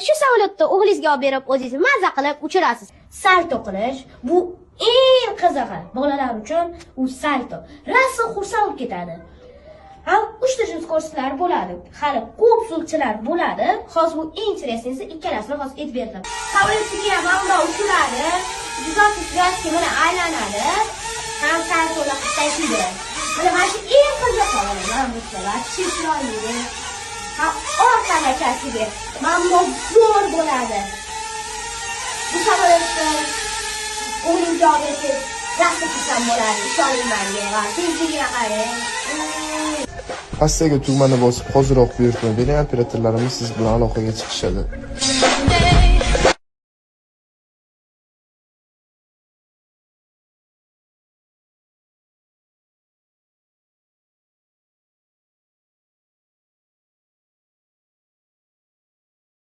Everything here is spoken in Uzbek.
shu samolyotda o'g'lingizga olib berib o'zingiz maza qilib uchirasiz. Salto qilish bu eng qizig'i. Bolalar uchun u salto. Rosa xursand bo'lib ketadi. Ham 3 ta kurslar bo'ladi. Hali ko'p sulchilar bo'ladi. Hozir bu eng intereslisi ikkalasini hozir aytib berdim. Samolyotga ham bunday uchiradi. Juda mana aylanadi. Ham saltolar qiladi. Mana shu eng qiziq mana bu salat chiroyli. Ha, orqaga kasiga. Mana zo'r bo'ladi. Bu samolyotda o'g'lingizga olib rasm chizsam bo'ladi. Ishoning menga. Tinchligini qarang. Pastaga tugmani bosib hoziroq buyurtma bering, operatorlarimiz siz bilan aloqaga chiqishadi.